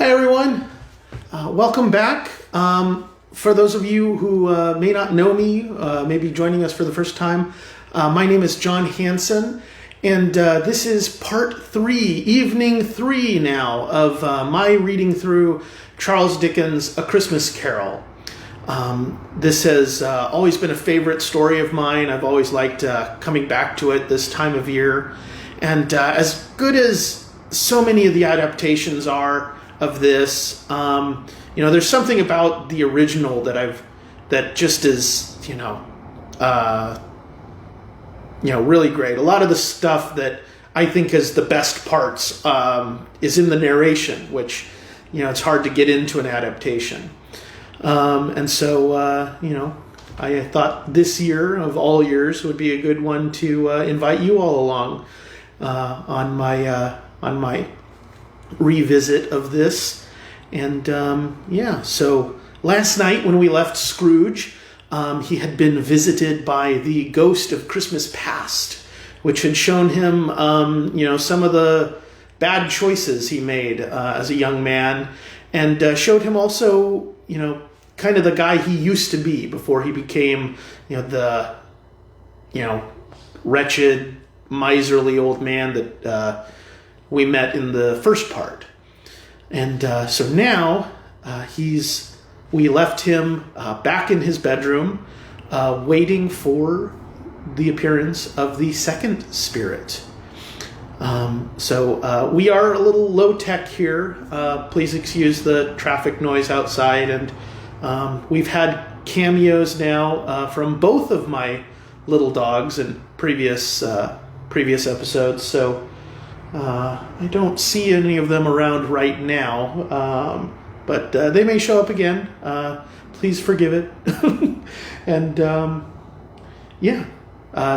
Hi everyone, welcome back. For those of you who may not know me, maybe joining us for the first time, my name is John Hansen, and this is part 3, evening 3 now, of my reading through Charles Dickens' A Christmas Carol. This has always been a favorite story of mine. I've always liked coming back to it this time of year, and as good as so many of the adaptations are of this, there's something about the original that just is, really great. A lot of the stuff that I think is the best parts is in the narration, which, it's hard to get into an adaptation. I thought this year of all years would be a good one to invite you all along on my revisit of this. And so last night when we left Scrooge, he had been visited by the ghost of Christmas past, which had shown him some of the bad choices he made as a young man, and showed him also kind of the guy he used to be before he became the wretched, miserly old man that we met in the first part. And so now we left him back in his bedroom, waiting for the appearance of the second spirit. So we are a little low tech here. Please excuse the traffic noise outside. And we've had cameos now from both of my little dogs in previous episodes. So I don't see any of them around right now, but they may show up again. Please forgive it. And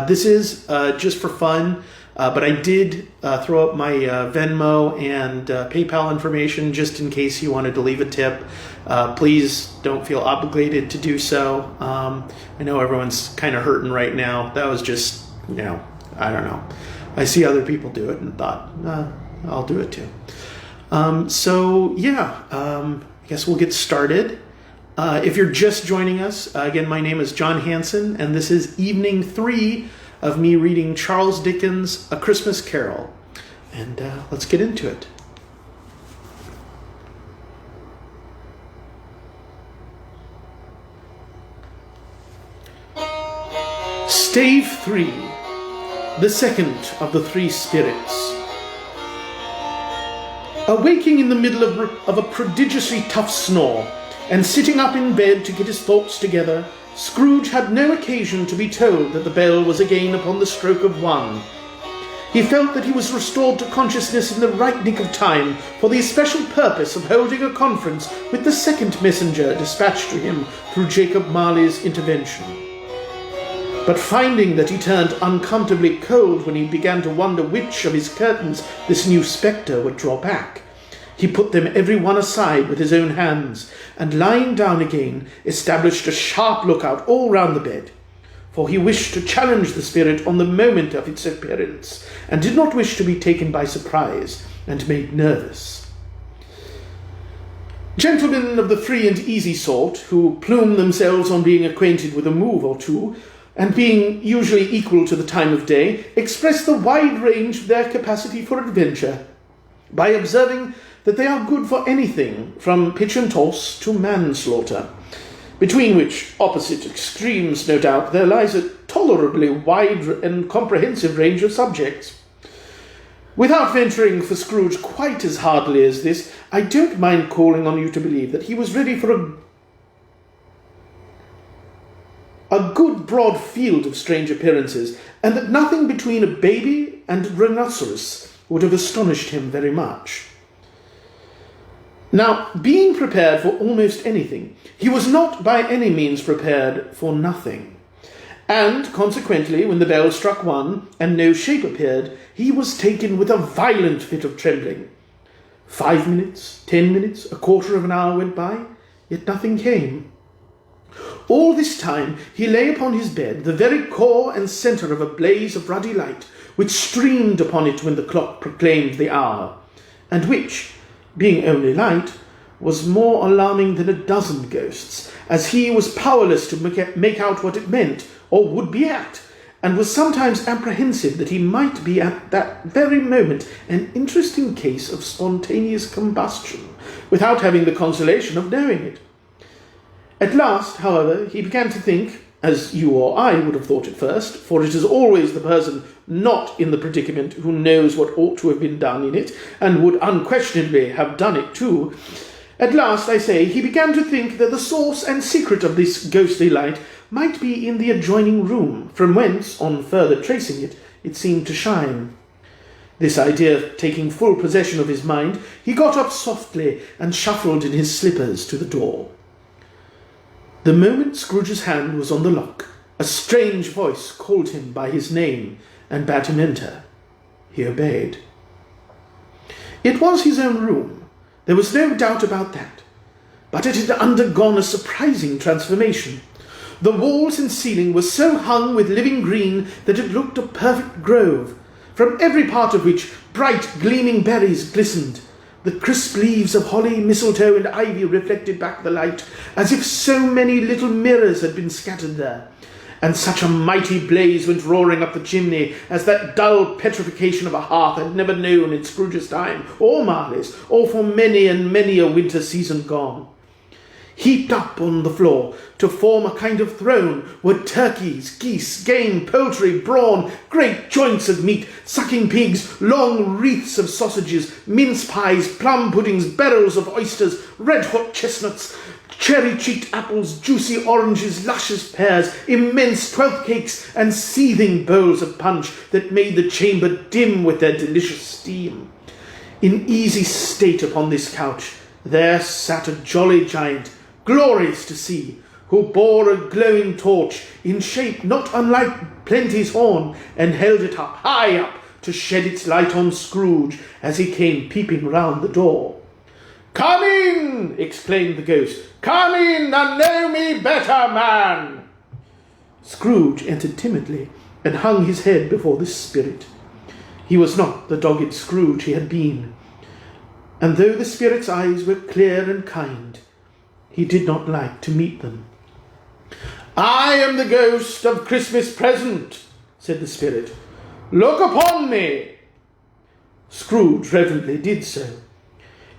this is just for fun, but I did throw up my Venmo and PayPal information just in case you wanted to leave a tip. Please don't feel obligated to do so. I know everyone's kind of hurting right now. That was just, I don't know. I see other people do it and thought, I'll do it too. I guess we'll get started. If you're just joining us, again, my name is John Hansen, and this is evening 3 of me reading Charles Dickens' A Christmas Carol. And let's get into it. Stave III, the second of the three spirits. Awaking in the middle of a prodigiously tough snore, and sitting up in bed to get his thoughts together, Scrooge had no occasion to be told that the bell was again upon the stroke of 1. He felt that he was restored to consciousness in the right nick of time for the especial purpose of holding a conference with the second messenger dispatched to him through Jacob Marley's intervention. But finding that he turned uncomfortably cold when he began to wonder which of his curtains this new spectre would draw back, he put them every one aside with his own hands, and lying down again, established a sharp lookout all round the bed, for he wished to challenge the spirit on the moment of its appearance, and did not wish to be taken by surprise and made nervous. Gentlemen of the free and easy sort, who plume themselves on being acquainted with a move or two, and being usually equal to the time of day, express the wide range of their capacity for adventure by observing that they are good for anything from pitch and toss to manslaughter, between which opposite extremes, no doubt, there lies a tolerably wide and comprehensive range of subjects. Without venturing for Scrooge quite as hardly as this, I don't mind calling on you to believe that he was ready for a good broad field of strange appearances, and that nothing between a baby and a rhinoceros would have astonished him very much. Now, being prepared for almost anything, he was not by any means prepared for nothing. And, consequently, when the bell struck 1 and no shape appeared, he was taken with a violent fit of trembling. 5 minutes, 10 minutes, a quarter of an hour went by, yet nothing came. All this time he lay upon his bed, the very core and centre of a blaze of ruddy light, which streamed upon it when the clock proclaimed the hour, and which, being only light, was more alarming than a dozen ghosts, as he was powerless to make out what it meant, or would be at, and was sometimes apprehensive that he might be at that very moment an interesting case of spontaneous combustion, without having the consolation of knowing it. At last, however, he began to think, as you or I would have thought at first, for it is always the person not in the predicament who knows what ought to have been done in it, and would unquestionably have done it too. At last, I say, he began to think that the source and secret of this ghostly light might be in the adjoining room, from whence, on further tracing it, it seemed to shine. This idea taking full possession of his mind, he got up softly and shuffled in his slippers to the door. The moment Scrooge's hand was on the lock, a strange voice called him by his name and bade him enter. He obeyed. It was his own room. There was no doubt about that. But it had undergone a surprising transformation. The walls and ceiling were so hung with living green that it looked a perfect grove, from every part of which bright gleaming berries glistened. The crisp leaves of holly, mistletoe, and ivy reflected back the light, as if so many little mirrors had been scattered there. And such a mighty blaze went roaring up the chimney as that dull petrification of a hearth had never known in Scrooge's time, or Marley's, or for many and many a winter season gone. Heaped up on the floor to form a kind of throne were turkeys, geese, game, poultry, brawn, great joints of meat, sucking pigs, long wreaths of sausages, mince pies, plum puddings, barrels of oysters, red-hot chestnuts, cherry-cheeked apples, juicy oranges, luscious pears, immense twelfth cakes, and seething bowls of punch that made the chamber dim with their delicious steam. In easy state upon this couch there sat a jolly giant, glorious to see, who bore a glowing torch in shape not unlike Plenty's horn, and held it up, high up, to shed its light on Scrooge as he came peeping round the door. "Come in!" exclaimed the ghost. "Come in and know me better, man!" Scrooge entered timidly and hung his head before this spirit. He was not the dogged Scrooge he had been, and though the spirit's eyes were clear and kind, he did not like to meet them. "I am the ghost of Christmas present," said the spirit. "Look upon me." Scrooge reverently did so.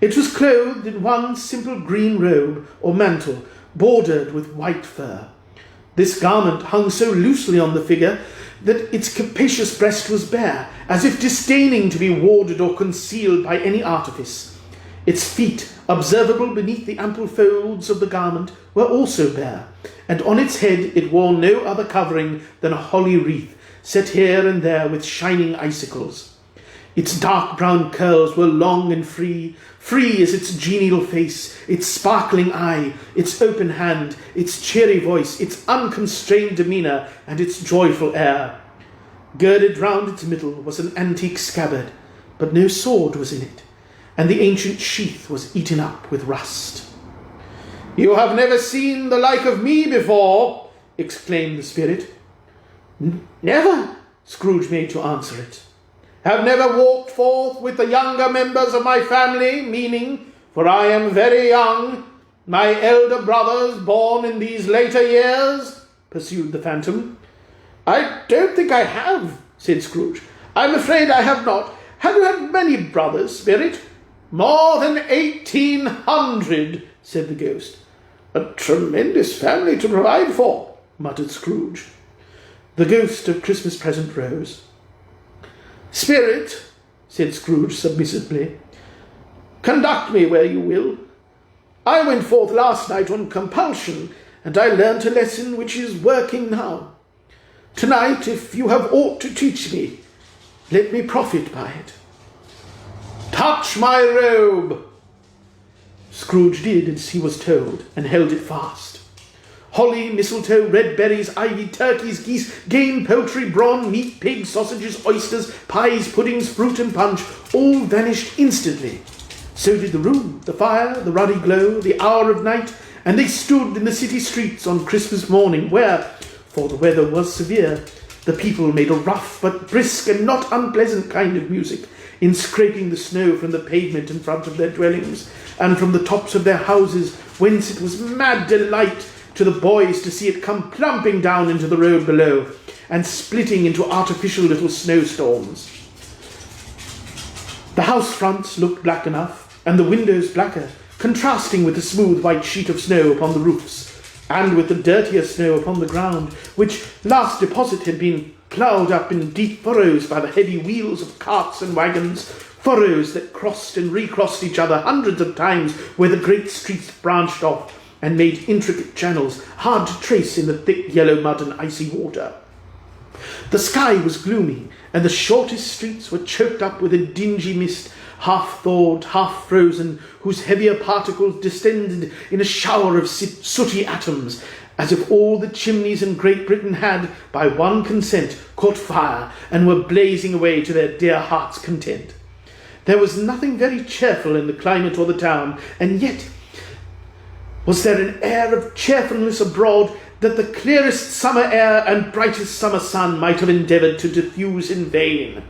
It was clothed in one simple green robe or mantle, bordered with white fur. This garment hung so loosely on the figure that its capacious breast was bare, as if disdaining to be warded or concealed by any artifice. Its feet, observable beneath the ample folds of the garment, were also bare, and on its head it wore no other covering than a holly wreath, set here and there with shining icicles. Its dark brown curls were long and free as its genial face, its sparkling eye, its open hand, its cheery voice, its unconstrained demeanour, and its joyful air. Girded round its middle was an antique scabbard, but no sword was in it, and the ancient sheath was eaten up with rust. "You have never seen the like of me before," exclaimed the spirit. "Never," Scrooge made to answer it. "Have never walked forth with the younger members of my family, meaning, for I am very young, my elder brothers born in these later years?" pursued the phantom. "I don't think I have," said Scrooge. "I'm afraid I have not. Have you had many brothers, spirit?" "More than 1,800, said the ghost. "A tremendous family to provide for," muttered Scrooge. The ghost of Christmas present rose. "Spirit," said Scrooge submissively, "conduct me where you will. I went forth last night on compulsion, and I learnt a lesson which is working now. Tonight, if you have aught to teach me, let me profit by it." "Touch my robe!" Scrooge did as he was told, and held it fast. Holly, mistletoe, red berries, ivy, turkeys, geese, game, poultry, brawn, meat, pigs, sausages, oysters, pies, puddings, fruit, and punch all vanished instantly. So did the room, the fire, the ruddy glow, the hour of night, and they stood in the city streets on Christmas morning, where, for the weather was severe, the people made a rough but brisk and not unpleasant kind of music, in scraping the snow from the pavement in front of their dwellings, and from the tops of their houses, whence it was mad delight to the boys to see it come plumping down into the road below, and splitting into artificial little snowstorms. The house fronts looked black enough, and the windows blacker, contrasting with the smooth white sheet of snow upon the roofs, and with the dirtier snow upon the ground, which last deposit had been ploughed up in deep furrows by the heavy wheels of carts and wagons, furrows that crossed and recrossed each other hundreds of times where the great streets branched off and made intricate channels hard to trace in the thick yellow mud and icy water. The sky was gloomy, and the shortest streets were choked up with a dingy mist, half thawed, half frozen, whose heavier particles descended in a shower of sooty atoms, as if all the chimneys in Great Britain had, by one consent, caught fire, and were blazing away to their dear hearts' content. There was nothing very cheerful in the climate or the town, and yet was there an air of cheerfulness abroad that the clearest summer air and brightest summer sun might have endeavoured to diffuse in vain.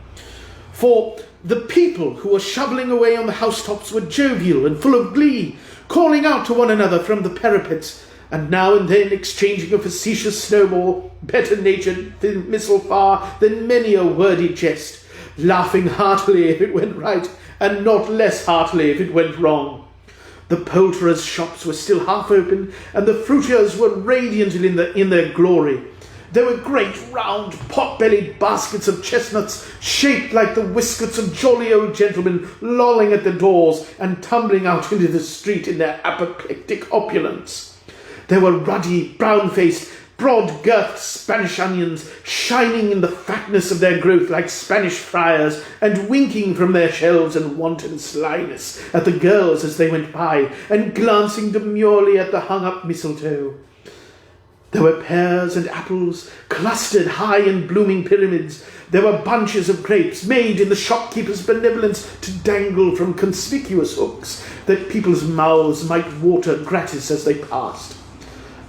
For the people who were shovelling away on the housetops were jovial and full of glee, calling out to one another from the parapets, and now and then exchanging a facetious snowball, better-natured missile far than many a wordy jest, laughing heartily if it went right, and not less heartily if it went wrong. The poulterers' shops were still half open, and the fruiterers were radiant in their glory. There were great round pot-bellied baskets of chestnuts, shaped like the whiskers of jolly old gentlemen, lolling at the doors and tumbling out into the street in their apoplectic opulence. There were ruddy, brown-faced, broad-girthed Spanish onions, shining in the fatness of their growth like Spanish friars, and winking from their shelves in wanton slyness at the girls as they went by, and glancing demurely at the hung-up mistletoe. There were pears and apples, clustered high in blooming pyramids. There were bunches of grapes, made in the shopkeeper's benevolence to dangle from conspicuous hooks, that people's mouths might water gratis as they passed.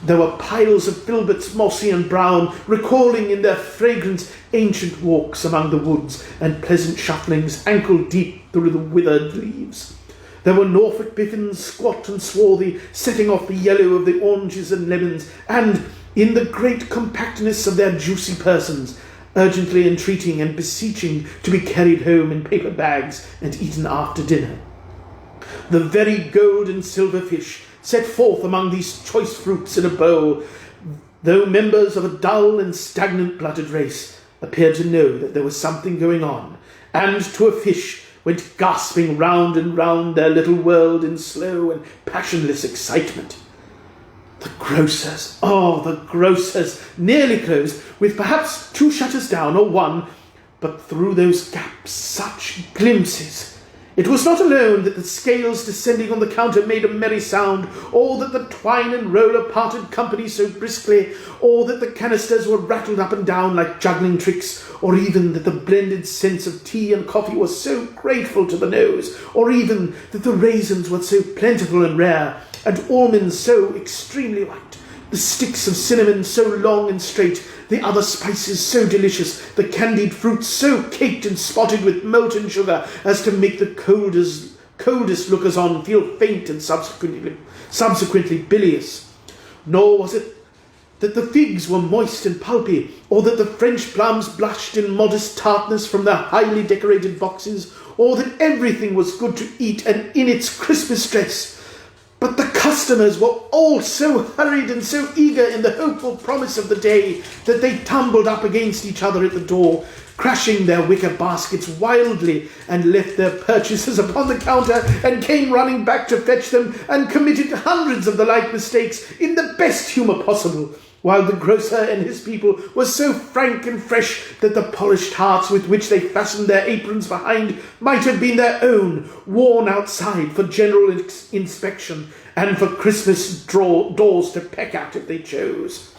There were piles of filberts, mossy and brown, recalling in their fragrance ancient walks among the woods and pleasant shufflings ankle-deep through the withered leaves. There were Norfolk biffins, squat and swarthy, setting off the yellow of the oranges and lemons, and, in the great compactness of their juicy persons, urgently entreating and beseeching to be carried home in paper bags and eaten after dinner. The very gold and silver fish, set forth among these choice fruits in a bowl, though members of a dull and stagnant-blooded race, appeared to know that there was something going on, and to a fish went gasping round and round their little world in slow and passionless excitement. The grocers, nearly closed, with perhaps 2 shutters down or 1, but through those gaps such glimpses. It was not alone that the scales descending on the counter made a merry sound, or that the twine and roller parted company so briskly, or that the canisters were rattled up and down like juggling tricks, or even that the blended scents of tea and coffee were so grateful to the nose, or even that the raisins were so plentiful and rare, and almonds so extremely white, the sticks of cinnamon so long and straight, the other spices so delicious, the candied fruits so caked and spotted with molten sugar as to make the coldest lookers-on feel faint and subsequently bilious. Nor was it that the figs were moist and pulpy, or that the French plums blushed in modest tartness from their highly decorated boxes, or that everything was good to eat and in its crispest dress. But the customers were all so hurried and so eager in the hopeful promise of the day that they tumbled up against each other at the door, crashing their wicker baskets wildly, and left their purchases upon the counter and came running back to fetch them, and committed hundreds of the like mistakes in the best humour possible, while the grocer and his people were so frank and fresh that the polished hearts with which they fastened their aprons behind might have been their own, worn outside for general inspection and for Christmas doors to peck at if they chose.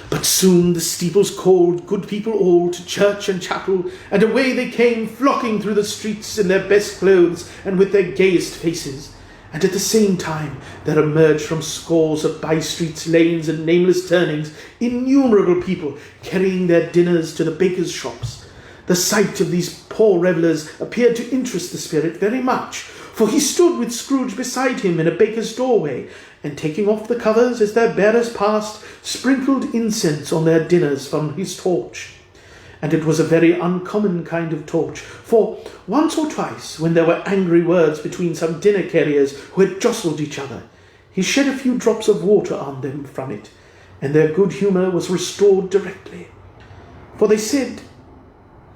But soon the steeples called good people all to church and chapel, and away they came, flocking through the streets in their best clothes and with their gayest faces. And at the same time there emerged from scores of by-streets, lanes, and nameless turnings innumerable people carrying their dinners to the bakers' shops. The sight of these poor revellers appeared to interest the spirit very much, for he stood with Scrooge beside him in a baker's doorway, and taking off the covers as their bearers passed, sprinkled incense on their dinners from his torch. And it was a very uncommon kind of torch, for once or twice, when there were angry words between some dinner carriers who had jostled each other, he shed a few drops of water on them from it, and their good humour was restored directly. For they said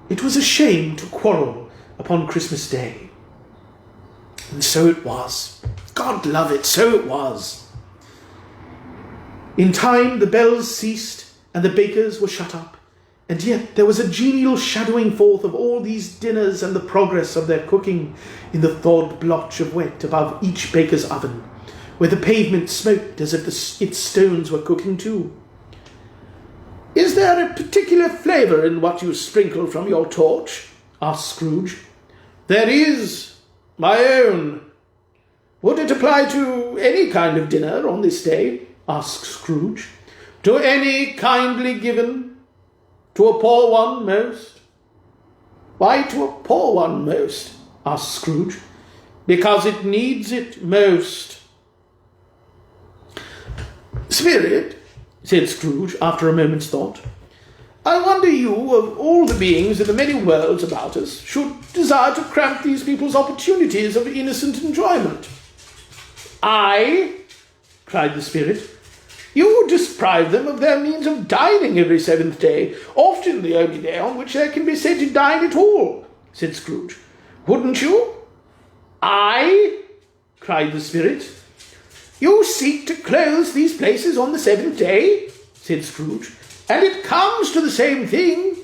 it was a shame to quarrel upon Christmas Day. And so it was. God love it, so it was. In time the bells ceased, and the bakers were shut up, and yet there was a genial shadowing forth of all these dinners and the progress of their cooking in the thawed blotch of wet above each baker's oven, where the pavement smoked as if its stones were cooking too. "Is there a particular flavour in what you sprinkle from your torch?" asked Scrooge. "There is, my own." "Would it apply to any kind of dinner on this day?" asked Scrooge. "To any kindly given? To a poor one most?" "Why to a poor one most?" asked Scrooge. "Because it needs it most." "Spirit," said Scrooge, after a moment's thought, "I wonder you, of all the beings in the many worlds about us, should desire to cramp these people's opportunities of innocent enjoyment." "I?" cried the spirit. "You deprive them of their means of dining every seventh day, often the only day on which they can be said to dine at all," said Scrooge. "Wouldn't you?" "I?" cried the spirit. "You seek to close these places on the seventh day," said Scrooge, "and it comes to the same thing."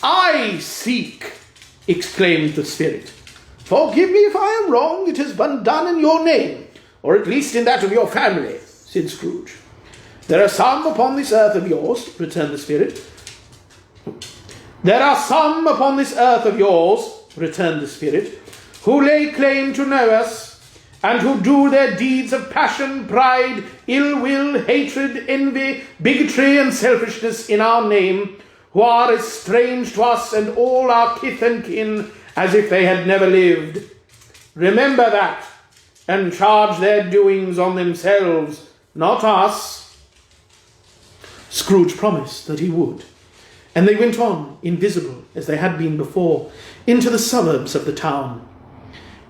"I seek," exclaimed the spirit. "Forgive me if I am wrong, it has been done in your name, or at least in that of your family," said Scrooge. "There are some upon this earth of yours," returned the spirit. "There are some upon this earth of yours," returned the spirit, "who lay claim to know us, and who do their deeds of passion, pride, ill will, hatred, envy, bigotry, and selfishness in our name, who are as strange to us and all our kith and kin as if they had never lived. Remember that, and charge their doings on themselves, not us." Scrooge promised that he would, and they went on, invisible as they had been before, into the suburbs of the town.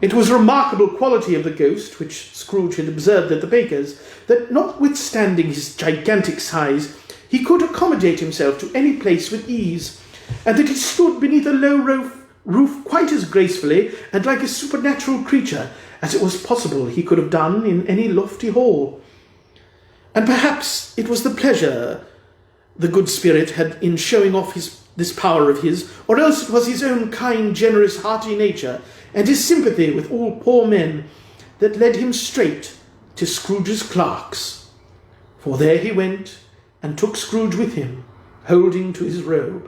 It was a remarkable quality of the ghost, which Scrooge had observed at the baker's, that notwithstanding his gigantic size, he could accommodate himself to any place with ease, and that he stood beneath a low roof quite as gracefully and like a supernatural creature as it was possible he could have done in any lofty hall. And perhaps it was the pleasure the good spirit had in showing off this power of his, or else it was his own kind, generous, hearty nature, and his sympathy with all poor men, that led him straight to Scrooge's clerk's. For there he went, and took Scrooge with him, holding to his robe.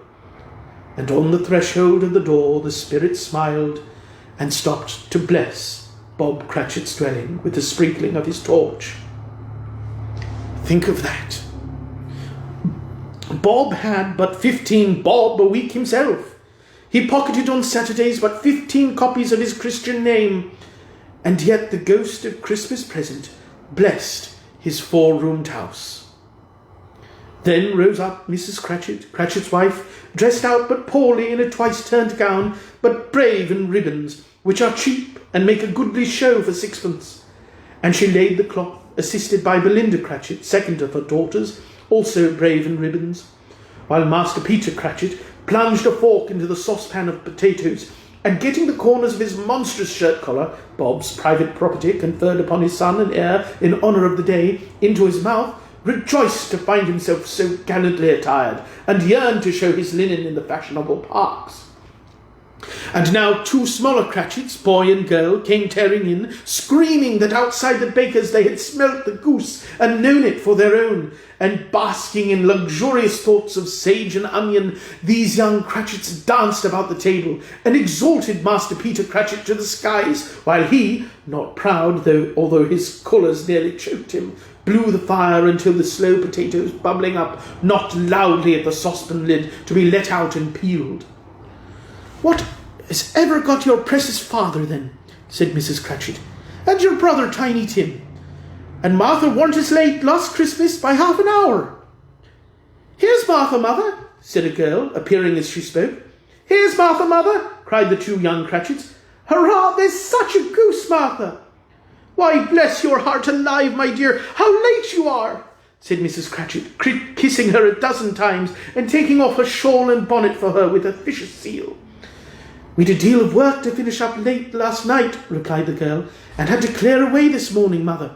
And on the threshold of the door the spirit smiled, and stopped to bless Bob Cratchit's dwelling with the sprinkling of his torch. Think of that. Bob had but 15 bob a week himself. He pocketed on Saturdays but 15 copies of his Christian name, and yet the ghost of Christmas present blessed his 4-roomed house. Then rose up Mrs. Cratchit, Cratchit's wife, dressed out but poorly in a twice-turned gown, but brave in ribbons, which are cheap and make a goodly show for sixpence. And she laid the cloth, assisted by Belinda Cratchit, second of her daughters, also brave in ribbons, while Master Peter Cratchit plunged a fork into the saucepan of potatoes, and getting the corners of his monstrous shirt-collar, Bob's private property conferred upon his son and heir in honour of the day, into his mouth, rejoiced to find himself so gallantly attired, and yearned to show his linen in the fashionable parks. And now 2 smaller Cratchits, boy and girl, came tearing in, screaming that outside the baker's they had smelt the goose and known it for their own. And basking in luxurious thoughts of sage and onion, these young Cratchits danced about the table and exalted Master Peter Cratchit to the skies, while he, not proud, although his colours nearly choked him, blew the fire until the slow potatoes bubbling up knocked loudly at the saucepan lid to be let out and peeled. "What has ever got your precious father, then?" said Mrs. Cratchit, "and your brother Tiny Tim? And Martha warn't as late last Christmas by half an hour." "Here's Martha, mother," said a girl, appearing as she spoke. "Here's Martha, mother," cried the 2 young Cratchits. "Hurrah, there's such a goose, Martha!" "Why, bless your heart alive, my dear, how late you are!" said Mrs. Cratchit, kissing her a dozen times and taking off her shawl and bonnet for her with a vicious seal. "We'd a deal of work to finish up late last night," replied the girl, "and had to clear away this morning, mother."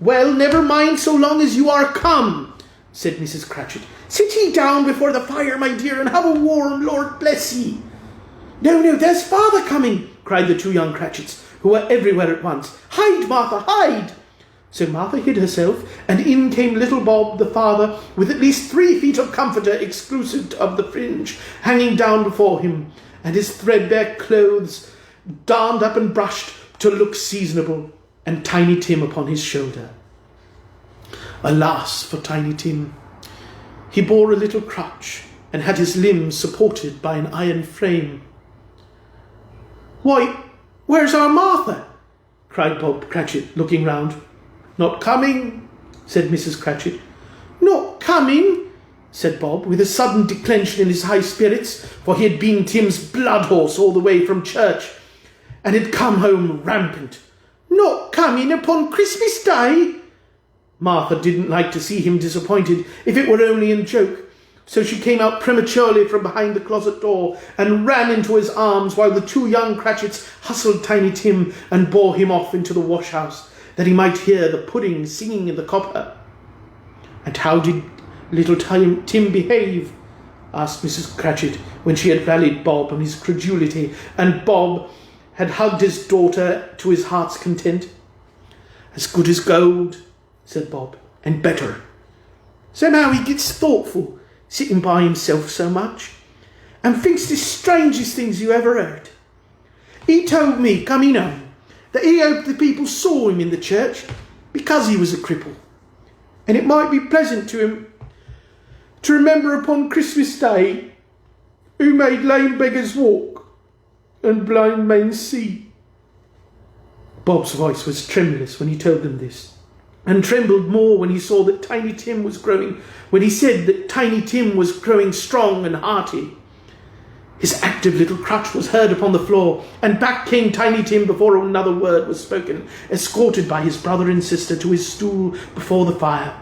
"Well, never mind so long as you are come," said Mrs. Cratchit. "Sit ye down before the fire, my dear, and have a warm, Lord bless ye." "No, there's father coming," cried the 2 young Cratchits, who were everywhere at once. "Hide, Martha, hide!" So Martha hid herself, and in came little Bob, the father, with at least 3 feet of comforter exclusive of the fringe, hanging down before him, and his threadbare clothes darned up and brushed to look seasonable, and Tiny Tim upon his shoulder. Alas for Tiny Tim! He bore a little crutch, and had his limbs supported by an iron frame. "Why, where's our Martha?" cried Bob Cratchit, looking round. "Not coming," said Mrs. Cratchit. "Not coming?" said Bob, with a sudden declension in his high spirits, for he had been Tim's blood horse all the way from church, and had come home rampant. "Not coming upon Christmas Day?" Martha didn't like to see him disappointed, if it were only in joke, so she came out prematurely from behind the closet door and ran into his arms, while the 2 young Cratchits hustled Tiny Tim and bore him off into the wash-house, that he might hear the pudding singing in the copper. "And how did little Tim behave?" asked Mrs. Cratchit, when she had rallied Bob on his credulity, and Bob had hugged his daughter to his heart's content. "As good as gold," said Bob, "and better. Somehow he gets thoughtful, sitting by himself so much, and thinks the strangest things you ever heard. He told me, coming home, that he hoped the people saw him in the church because he was a cripple, and it might be pleasant to him to remember upon Christmas Day who made lame beggars walk and blind men see." Bob's voice was tremulous when he told them this, and trembled more when he saw that Tiny Tim was growing, when he said that Tiny Tim was growing strong and hearty. His active little crutch was heard upon the floor, and back came Tiny Tim before another word was spoken, escorted by his brother and sister to his stool before the fire.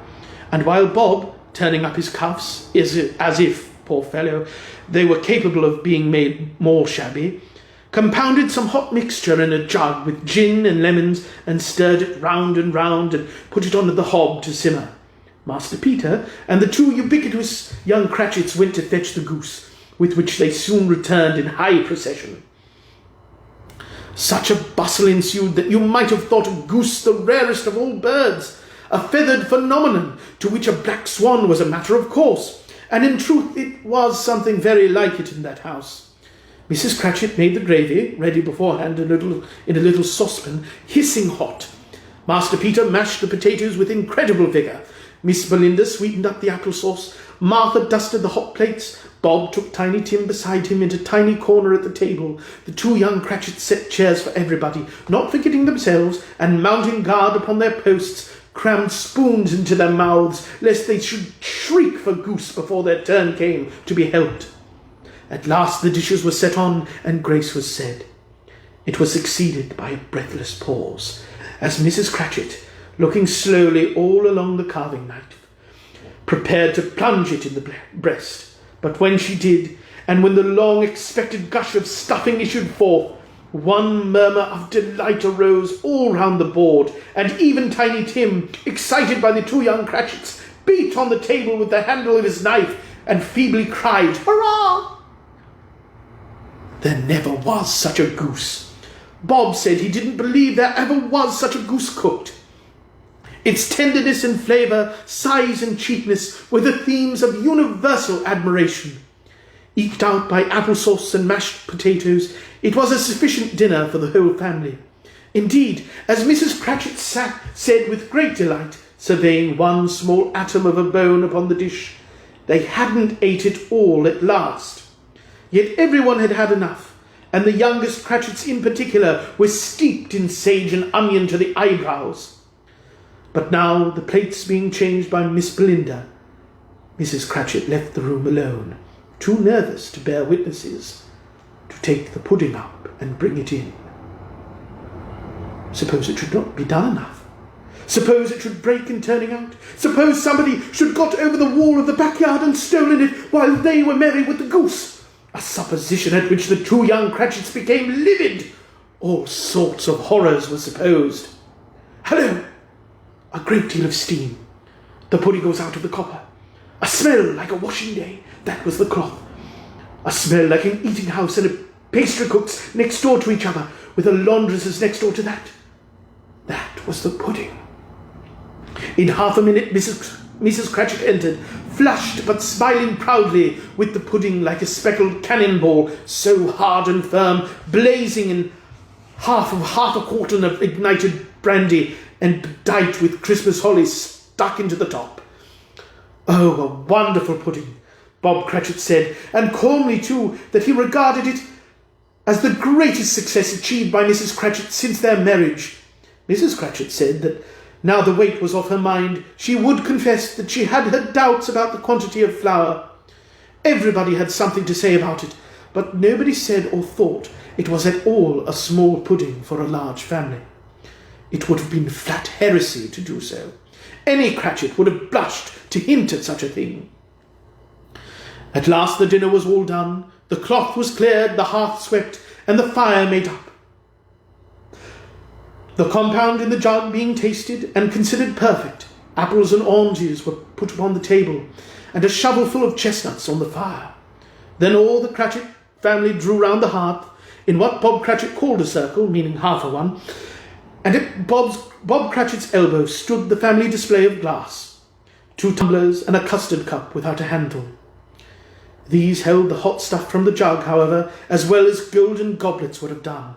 And while Bob, turning up his cuffs, as if, poor fellow, they were capable of being made more shabby, compounded some hot mixture in a jug with gin and lemons, and stirred it round and round, and put it on the hob to simmer, Master Peter and the 2 ubiquitous young Cratchits went to fetch the goose, with which they soon returned in high procession. Such a bustle ensued that you might have thought a goose the rarest of all birds, a feathered phenomenon to which a black swan was a matter of course, and in truth it was something very like it in that house. Mrs. Cratchit made the gravy, ready beforehand in a little saucepan, hissing hot. Master Peter mashed the potatoes with incredible vigour. Miss Belinda sweetened up the applesauce. Martha dusted the hot plates. Bob took Tiny Tim beside him into a tiny corner at the table. The 2 young Cratchits set chairs for everybody, not forgetting themselves, and mounting guard upon their posts, crammed spoons into their mouths, lest they should shriek for goose before their turn came to be helped. At last the dishes were set on, and grace was said. It was succeeded by a breathless pause, as Mrs. Cratchit, looking slowly all along the carving knife, prepared to plunge it in the breast. But when she did, and when the long-expected gush of stuffing issued forth, one murmur of delight arose all round the board, and even Tiny Tim, excited by the 2 young Cratchits, beat on the table with the handle of his knife, and feebly cried, "Hurrah!" There never was such a goose. Bob said he didn't believe there ever was such a goose cooked. Its tenderness and flavour, size and cheapness were the themes of universal admiration. Eked out by applesauce and mashed potatoes, it was a sufficient dinner for the whole family. Indeed, as Mrs. Cratchit said with great delight, surveying one small atom of a bone upon the dish, they hadn't ate it all at last. Yet everyone had had enough, and the youngest Cratchits in particular were steeped in sage and onion to the eyebrows. But now, the plates being changed by Miss Belinda, Mrs. Cratchit left the room alone, too nervous to bear witnesses, to take the pudding up and bring it in. Suppose it should not be done enough? Suppose it should break in turning out? Suppose somebody should got over the wall of the backyard and stolen it while they were merry with the goose? A supposition at which the two young Cratchits became livid. All sorts of horrors were supposed. Hello! A great deal of steam. The pudding goes out of the copper. A smell like a washing day. That was the cloth. A smell like an eating house and a pastry cook's next door to each other, with a laundress's next door to that. That was the pudding. In half a minute, Mrs. Cratchit entered, flushed but smiling proudly, with the pudding like a speckled cannonball, so hard and firm, blazing in half a quartern of ignited brandy, and bedight with Christmas holly stuck into the top. Oh, a wonderful pudding, Bob Cratchit said, and calmly too, that he regarded it as the greatest success achieved by Mrs. Cratchit since their marriage. Mrs. Cratchit said that now the weight was off her mind, she would confess that she had her doubts about the quantity of flour. Everybody had something to say about it, but nobody said or thought it was at all a small pudding for a large family. It would have been flat heresy to do so. Any Cratchit would have blushed to hint at such a thing. At last the dinner was all done, the cloth was cleared, the hearth swept, and the fire made up. The compound in the jug being tasted and considered perfect, apples and oranges were put upon the table, and a shovelful of chestnuts on the fire. Then all the Cratchit family drew round the hearth, in what Bob Cratchit called a circle, meaning half a one, and at Bob Cratchit's elbow stood the family display of glass, 2 tumblers and a custard cup without a handle. These held the hot stuff from the jug, however, as well as golden goblets would have done,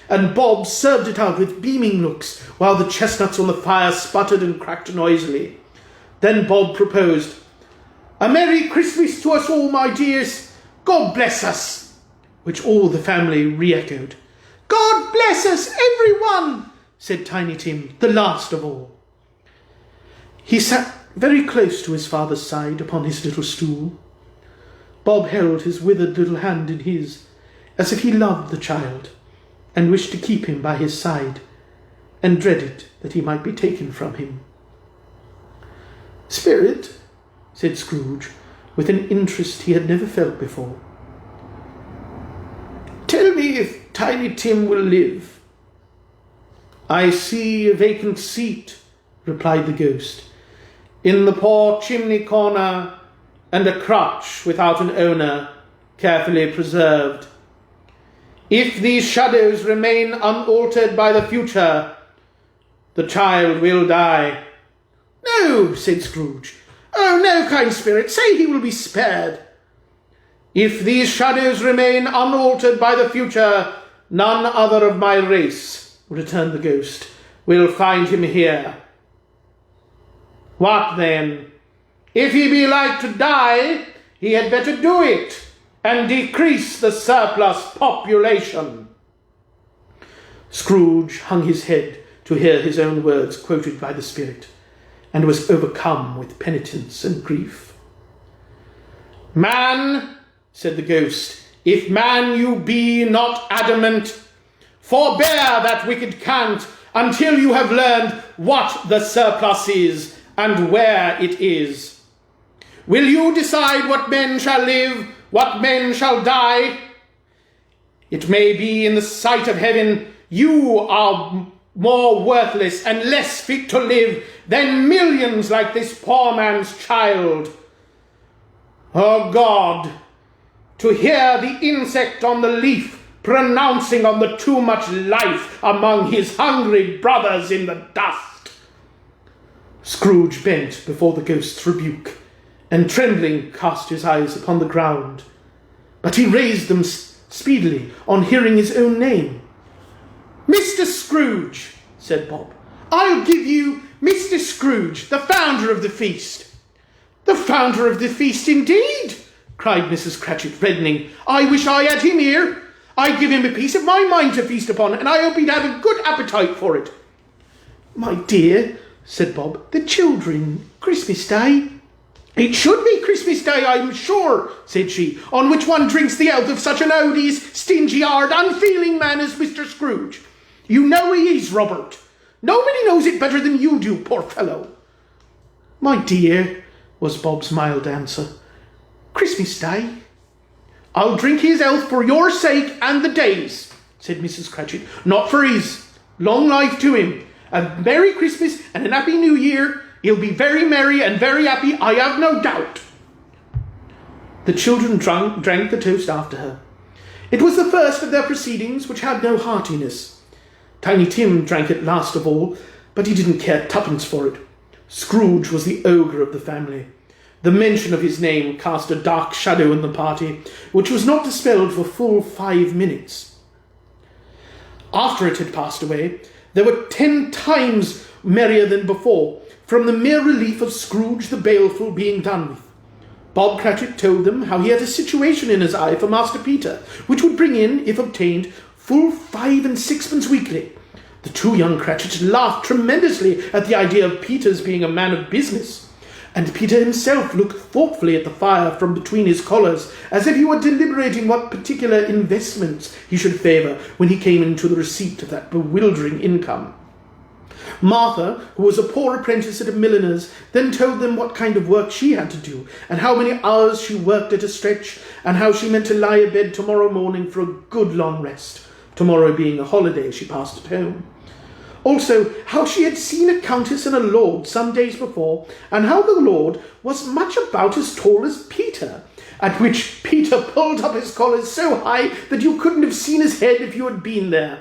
and Bob served it out with beaming looks, while the chestnuts on the fire sputtered and cracked noisily. Then Bob proposed, "A Merry Christmas to us all, my dears. God bless us," which all the family re-echoed. "God bless us, everyone," said Tiny Tim, the last of all. He sat very close to his father's side upon his little stool. Bob held his withered little hand in his, as if he loved the child, and wished to keep him by his side, and dreaded that he might be taken from him. "Spirit," said Scrooge, with an interest he had never felt before, "tell me if Tiny Tim will live." "I see a vacant seat," replied the ghost, "in the poor chimney corner, and a crutch without an owner, carefully preserved. If these shadows remain unaltered by the future, the child will die." "No," said Scrooge. "Oh, no, kind spirit, say he will be spared." "If these shadows remain unaltered by the future, none other of my race," returned the ghost, "will find him here." "What then? If he be like to die, he had better do it, and decrease the surplus population." Scrooge hung his head to hear his own words quoted by the spirit, and was overcome with penitence and grief. "Man," said the ghost, "if man you be not adamant, forbear that wicked cant until you have learned what the surplus is, and where it is. Will you decide what men shall live, what men shall die? It may be in the sight of heaven you are more worthless and less fit to live than millions like this poor man's child. Oh God, to hear the insect on the leaf pronouncing on the too much life among his hungry brothers in the dust. Scrooge bent before the ghost's rebuke, and trembling cast his eyes upon the ground. But he raised them speedily on hearing his own name. "Mr. Scrooge," said Bob. "I'll give you Mr. Scrooge, the founder of the feast." "The founder of the feast, indeed!" cried Mrs. Cratchit, reddening. "I wish I had him here. I'd give him a piece of my mind to feast upon, and I hope he'd have a good appetite for it." "My dear," said Bob, "the children, Christmas Day." "It should be Christmas Day, I'm sure," said she, "on which one drinks the health of such an odious, stingy, hard, unfeeling man as Mr. Scrooge. You know he is, Robert. Nobody knows it better than you do, poor fellow." "My dear," was Bob's mild answer, "Christmas Day." "I'll drink his health for your sake and the day's," said Mrs. Cratchit, "not for his. Long life to him. A Merry Christmas and an Happy New Year. He'll be very merry and very happy, I have no doubt." The children drank the toast after her. It was the first of their proceedings which had no heartiness. Tiny Tim drank it last of all, but he didn't care twopence for it. Scrooge was the ogre of the family. The mention of his name cast a dark shadow in the party, which was not dispelled for full 5 minutes. After it had passed away, they were 10 times merrier than before, from the mere relief of Scrooge the Baleful being done with. Bob Cratchit told them how he had a situation in his eye for Master Peter, which would bring in, if obtained, full 5 and 6pence weekly. The 2 young Cratchits laughed tremendously at the idea of Peter's being a man of business, and Peter himself looked thoughtfully at the fire from between his collars, as if he were deliberating what particular investments he should favour when he came into the receipt of that bewildering income. Martha, who was a poor apprentice at a milliner's, then told them what kind of work she had to do, and how many hours she worked at a stretch, and how she meant to lie abed tomorrow morning for a good long rest, tomorrow being a holiday she passed at home. Also, how she had seen a countess and a lord some days before, and how the lord was much about as tall as Peter, at which Peter pulled up his collars so high that you couldn't have seen his head if you had been there.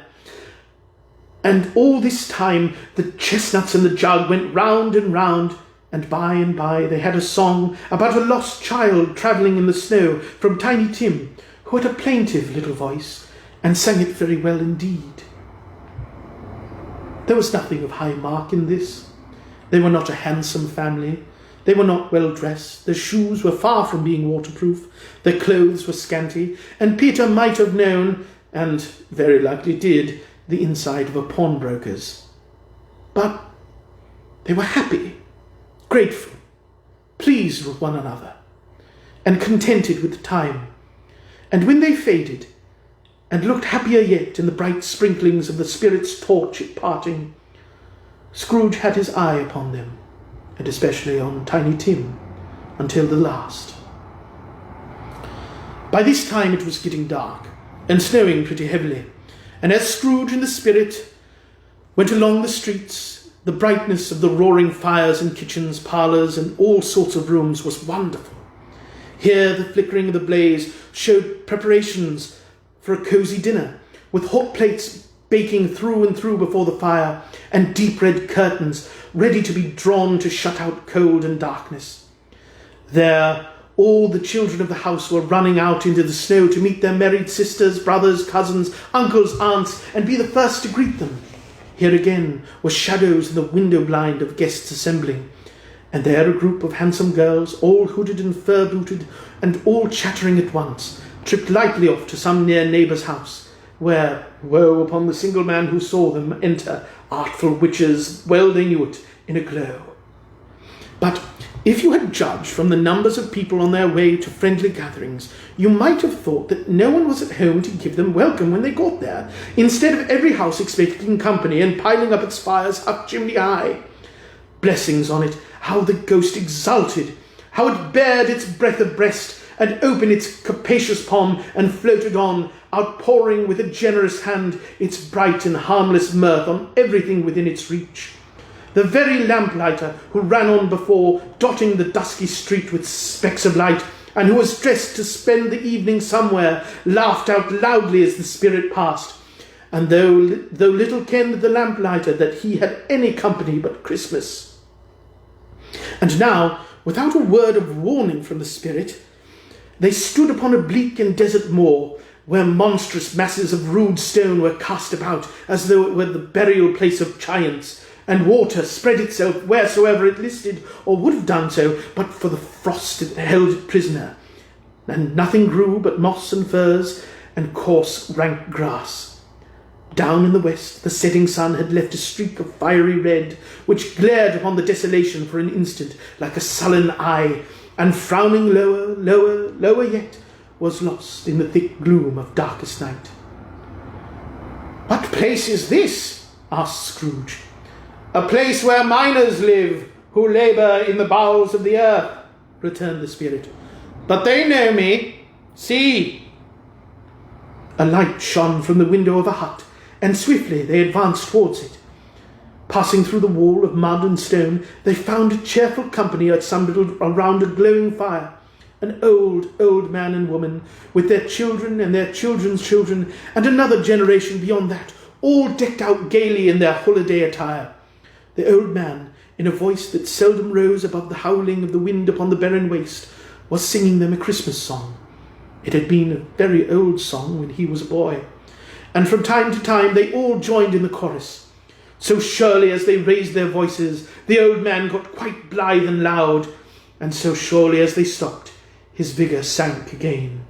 And all this time the chestnuts and the jug went round, and by they had a song about a lost child travelling in the snow from Tiny Tim, who had a plaintive little voice, and sang it very well indeed. There was nothing of high mark in this. They were not a handsome family. They were not well dressed. Their shoes were far from being waterproof. Their clothes were scanty, and Peter might have known, and very likely did, the inside of a pawnbroker's. But they were happy, grateful, pleased with one another, and contented with the time. And when they faded, and looked happier yet in the bright sprinklings of the spirit's torch at parting, Scrooge had his eye upon them, and especially on Tiny Tim, until the last. By this time it was getting dark, and snowing pretty heavily, and as Scrooge and the spirit went along the streets, the brightness of the roaring fires in kitchens, parlours, and all sorts of rooms was wonderful. Here the flickering of the blaze showed preparations for a cosy dinner, with hot plates baking through and through before the fire, and deep red curtains ready to be drawn to shut out cold and darkness. There all the children of the house were running out into the snow to meet their married sisters, brothers, cousins, uncles, aunts, and be the first to greet them. Here again were shadows in the window blind of guests assembling, and there a group of handsome girls, all hooded and fur-booted, and all chattering at once, tripped lightly off to some near neighbour's house, where, woe upon the single man who saw them enter, artful witches, well they knew it, in a glow. But if you had judged from the numbers of people on their way to friendly gatherings, you might have thought that no one was at home to give them welcome when they got there, instead of every house expecting company and piling up its fires up chimney high. Blessings on it, how the ghost exulted, how it bared its breath of breast, and opened its capacious palm, and floated on, outpouring with a generous hand its bright and harmless mirth on everything within its reach. The very lamplighter who ran on before, dotting the dusky street with specks of light, and who was dressed to spend the evening somewhere, laughed out loudly as the spirit passed, and though little kenned the lamplighter that he had any company but Christmas. And now, without a word of warning from the spirit, they stood upon a bleak and desert moor, where monstrous masses of rude stone were cast about, as though it were the burial place of giants, and water spread itself wheresoever it listed, or would have done so, but for the frost that held it prisoner. And nothing grew but moss and furze, and coarse rank grass. Down in the west, the setting sun had left a streak of fiery red, which glared upon the desolation for an instant like a sullen eye, and frowning lower, lower, lower yet, was lost in the thick gloom of darkest night. "What place is this?" asked Scrooge. "A place where miners live, who labour in the bowels of the earth," returned the spirit. "But they know me. See!" A light shone from the window of a hut, and swiftly they advanced towards it. Passing through the wall of mud and stone, they found a cheerful company assembled around a glowing fire. An old man and woman, with their children and their children's children, and another generation beyond that, all decked out gaily in their holiday attire. The old man, in a voice that seldom rose above the howling of the wind upon the barren waste, was singing them a Christmas song. It had been a very old song when he was a boy, and from time to time they all joined in the chorus. So surely as they raised their voices, the old man got quite blithe and loud, and so surely as they stopped, his vigour sank again.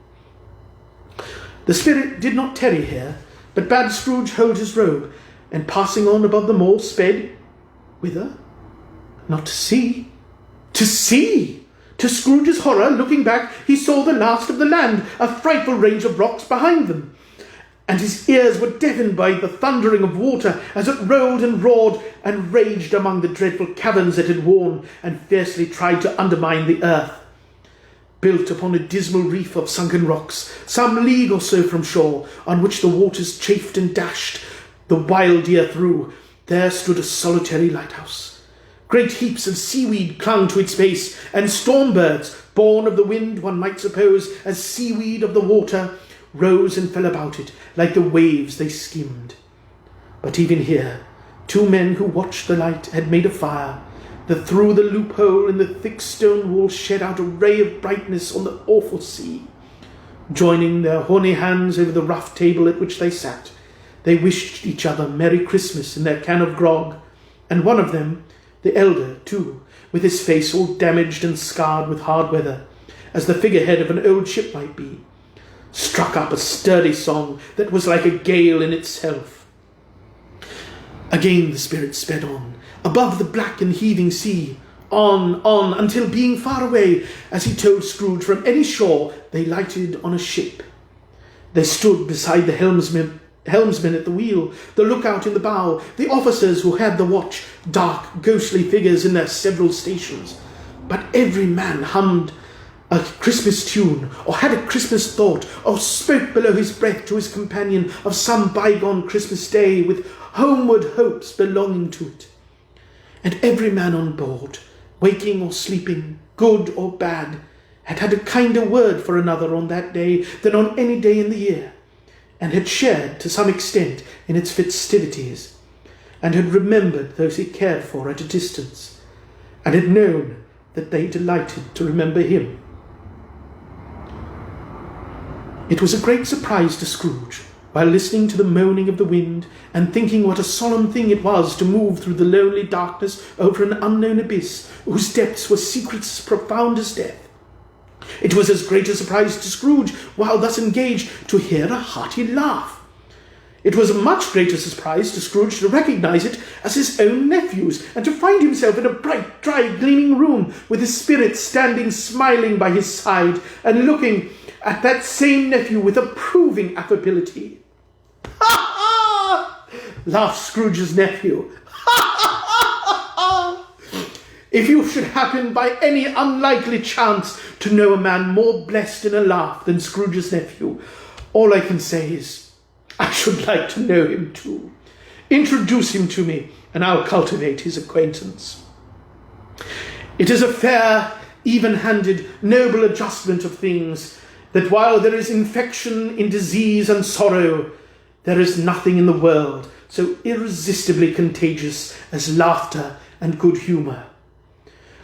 The spirit did not tarry here, but bade Scrooge hold his robe, and passing on above the moor, sped whither? Not to see. To see! To Scrooge's horror, looking back, he saw the last of the land, a frightful range of rocks behind them, and his ears were deafened by the thundering of water as it rolled and roared and raged among the dreadful caverns it had worn and fiercely tried to undermine the earth. Built upon a dismal reef of sunken rocks, some league or so from shore, on which the waters chafed and dashed the wild deer through, there stood a solitary lighthouse. Great heaps of seaweed clung to its base, and storm birds, born of the wind, one might suppose, as seaweed of the water, rose and fell about it, like the waves they skimmed. But even here, two men who watched the light had made a fire, that through the loophole in the thick stone wall shed out a ray of brightness on the awful sea. Joining their horny hands over the rough table at which they sat, they wished each other Merry Christmas in their can of grog, and one of them, the elder too, with his face all damaged and scarred with hard weather, as the figurehead of an old ship might be, struck up a sturdy song that was like a gale in itself. Again the spirit sped on, above the black and heaving sea, on, until being far away, as he told Scrooge, from any shore, they lighted on a ship. They stood beside the helmsman at the wheel, the lookout in the bow, the officers who had the watch, dark, ghostly figures in their several stations. But every man hummed a Christmas tune, or had a Christmas thought, or spoke below his breath to his companion of some bygone Christmas day, with homeward hopes belonging to it. And every man on board, waking or sleeping, good or bad, had had a kinder word for another on that day than on any day in the year, and had shared to some extent in its festivities, and had remembered those he cared for at a distance, and had known that they delighted to remember him. It was a great surprise to Scrooge, while listening to the moaning of the wind, and thinking what a solemn thing it was to move through the lonely darkness over an unknown abyss, whose depths were secrets as profound as death. It was as great a surprise to Scrooge, while thus engaged, to hear a hearty laugh. It was a much greater surprise to Scrooge to recognise it as his own nephew's, and to find himself in a bright, dry, gleaming room, with his spirit standing smiling by his side, and looking at that same nephew with approving affability. "Ha ha!" laughed Scrooge's nephew. "Ha ha ha ha! If you should happen by any unlikely chance to know a man more blessed in a laugh than Scrooge's nephew, all I can say is, I should like to know him too. Introduce him to me, and I'll cultivate his acquaintance. It is a fair even-handed, noble adjustment of things, that while there is infection in disease and sorrow, there is nothing in the world so irresistibly contagious as laughter and good humour.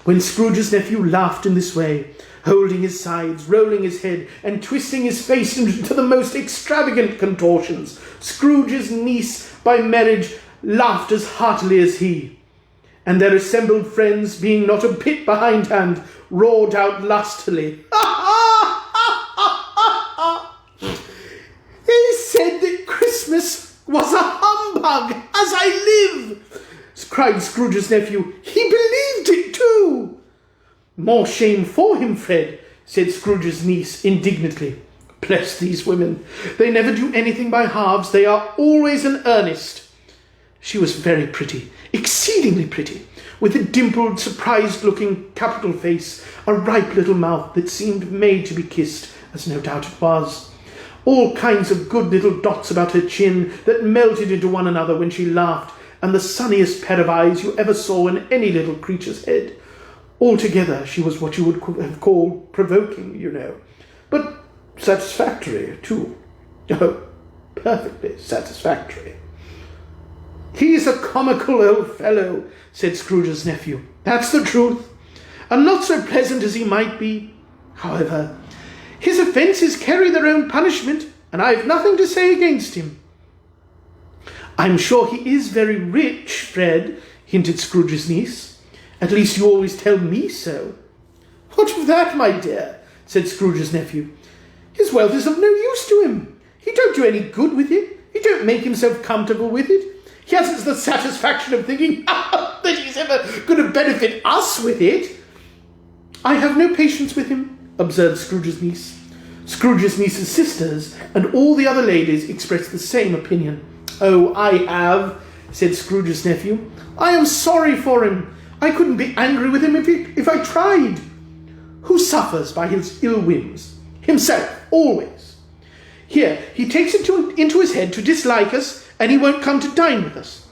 When Scrooge's nephew laughed in this way, holding his sides, rolling his head, and twisting his face into the most extravagant contortions, Scrooge's niece by marriage laughed as heartily as he, and their assembled friends, being not a bit behindhand, roared out lustily, "He said that Christmas was a humbug, as I live!" cried Scrooge's nephew. "He believed it too." "More shame for him, Fred," said Scrooge's niece indignantly. "Bless these women. They never do anything by halves. They are always in earnest." She was very pretty, exceedingly pretty, with a dimpled, surprised-looking capital face, a ripe little mouth that seemed made to be kissed, as no doubt it was. All kinds of good little dots about her chin that melted into one another when she laughed, and the sunniest pair of eyes you ever saw in any little creature's head. Altogether, she was what you would have called provoking, you know, but satisfactory, too. Oh, perfectly satisfactory. "He's a comical old fellow," said Scrooge's nephew. "That's the truth, and not so pleasant as he might be. However, his offences carry their own punishment, and I've nothing to say against him." "I'm sure he is very rich, Fred," hinted Scrooge's niece. "At least you always tell me so." "What of that, my dear?" said Scrooge's nephew. "His wealth is of no use to him. He don't do any good with it. He don't make himself comfortable with it. He hasn't the satisfaction of thinking that he's ever going to benefit us with it." "I have no patience with him," observed Scrooge's niece. Scrooge's niece's sisters and all the other ladies expressed the same opinion. "Oh, I have," said Scrooge's nephew. "I am sorry for him. I couldn't be angry with him if I tried." "Who suffers by his ill whims?" "Himself, always. Here, he takes it into his head to dislike us, and he won't come to dine with us.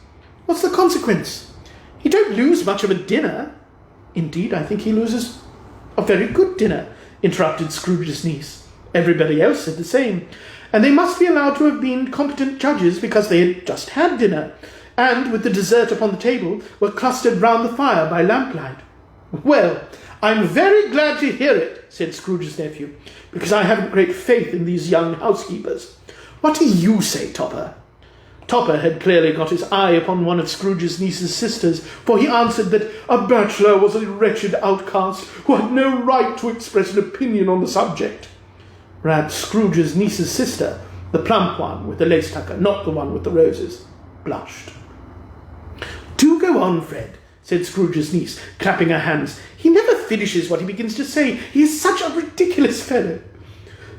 What's the consequence? He don't lose much of a dinner." "Indeed, I think he loses a very good dinner," interrupted Scrooge's niece. Everybody else said the same, and they must be allowed to have been competent judges because they had just had dinner, and, with the dessert upon the table, were clustered round the fire by lamplight. "Well, I'm very glad to hear it," said Scrooge's nephew, "because I haven't great faith in these young housekeepers. What do you say, Topper?" Topper had clearly got his eye upon one of Scrooge's niece's sisters, for he answered that a bachelor was a wretched outcast who had no right to express an opinion on the subject. Whereat Scrooge's niece's sister, the plump one with the lace tucker, not the one with the roses, blushed. "Do go on, Fred," said Scrooge's niece, clapping her hands. "He never finishes what he begins to say. He is such a ridiculous fellow."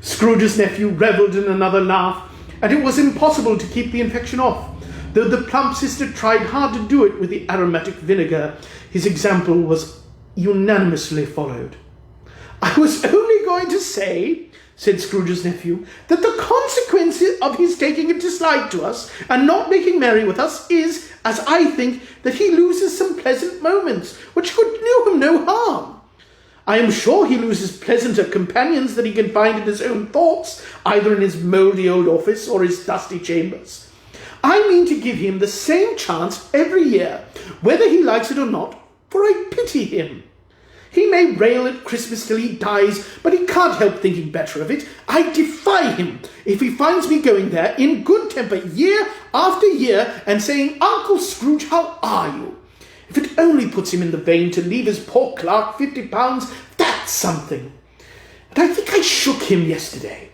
Scrooge's nephew revelled in another laugh, and it was impossible to keep the infection off. Though the plump sister tried hard to do it with the aromatic vinegar, his example was unanimously followed. "I was only going to say," said Scrooge's nephew, "that the consequence of his taking a dislike to us and not making merry with us is, as I think, that he loses some pleasant moments, which could do him no harm. I am sure he loses pleasanter companions than he can find in his own thoughts, either in his mouldy old office or his dusty chambers. I mean to give him the same chance every year, whether he likes it or not, for I pity him. He may rail at Christmas till he dies, but he can't help thinking better of it. I defy him if he finds me going there in good temper year after year and saying, 'Uncle Scrooge, how are you?' If it only puts him in the vein to leave his poor clerk £50, that's something. And I think I shook him yesterday."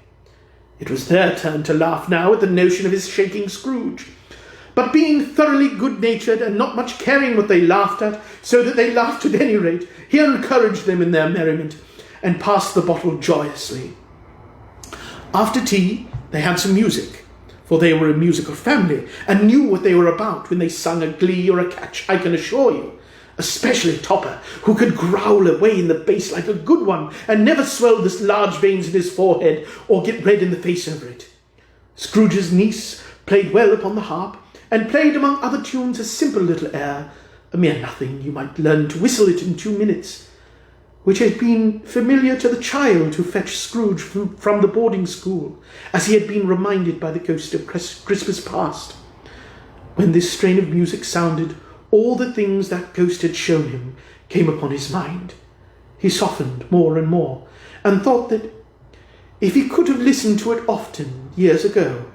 It was their turn to laugh now at the notion of his shaking Scrooge. But being thoroughly good-natured and not much caring what they laughed at, so that they laughed at any rate, he encouraged them in their merriment, and passed the bottle joyously. After tea, they had some music, for they were a musical family, and knew what they were about when they sung a glee or a catch, I can assure you, especially Topper, who could growl away in the bass like a good one, and never swell the large veins in his forehead, or get red in the face over it. Scrooge's niece played well upon the harp, and played among other tunes a simple little air, a mere nothing, you might learn to whistle it in 2 minutes. which had been familiar to the child who fetched Scrooge from the boarding school, as he had been reminded by the ghost of Christmas past. When this strain of music sounded, all the things that ghost had shown him came upon his mind. He softened more and more, and thought that if he could have listened to it often years ago,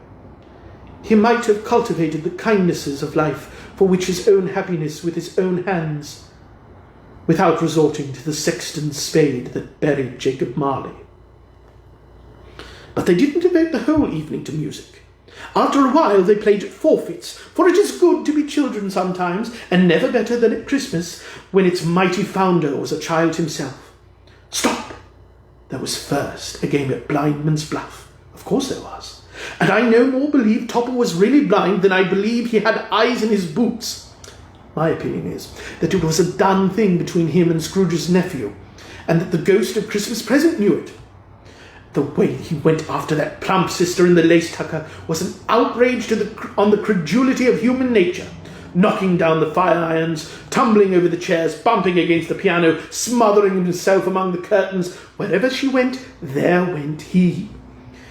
he might have cultivated the kindnesses of life for which his own happiness with his own hands, without resorting to the sexton's spade that buried Jacob Marley. But they didn't devote the whole evening to music. After a while they played at forfeits, for it is good to be children sometimes, and never better than at Christmas, when its mighty founder was a child himself. Stop! There was first a game at blindman's bluff. Of course there was. And I no more believe Topper was really blind than I believe he had eyes in his boots. My opinion is that it was a done thing between him and Scrooge's nephew, and that the ghost of Christmas present knew it. The way he went after that plump sister in the lace tucker was an outrage on the credulity of human nature, knocking down the fire irons, tumbling over the chairs, bumping against the piano, smothering himself among the curtains. Wherever she went, there went he.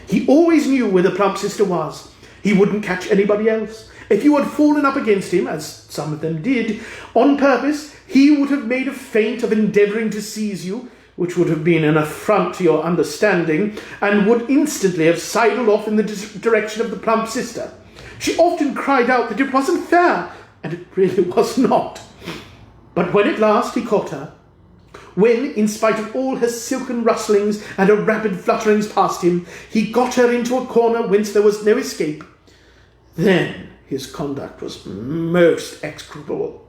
He always knew where the plump sister was. He wouldn't catch anybody else. If you had fallen up against him, as some of them did, on purpose, he would have made a feint of endeavouring to seize you, which would have been an affront to your understanding, and would instantly have sidled off in the direction of the plump sister. She often cried out that it wasn't fair, and it really was not. But when at last he caught her, when, in spite of all her silken rustlings and her rapid flutterings past him, he got her into a corner whence there was no escape, then his conduct was most execrable.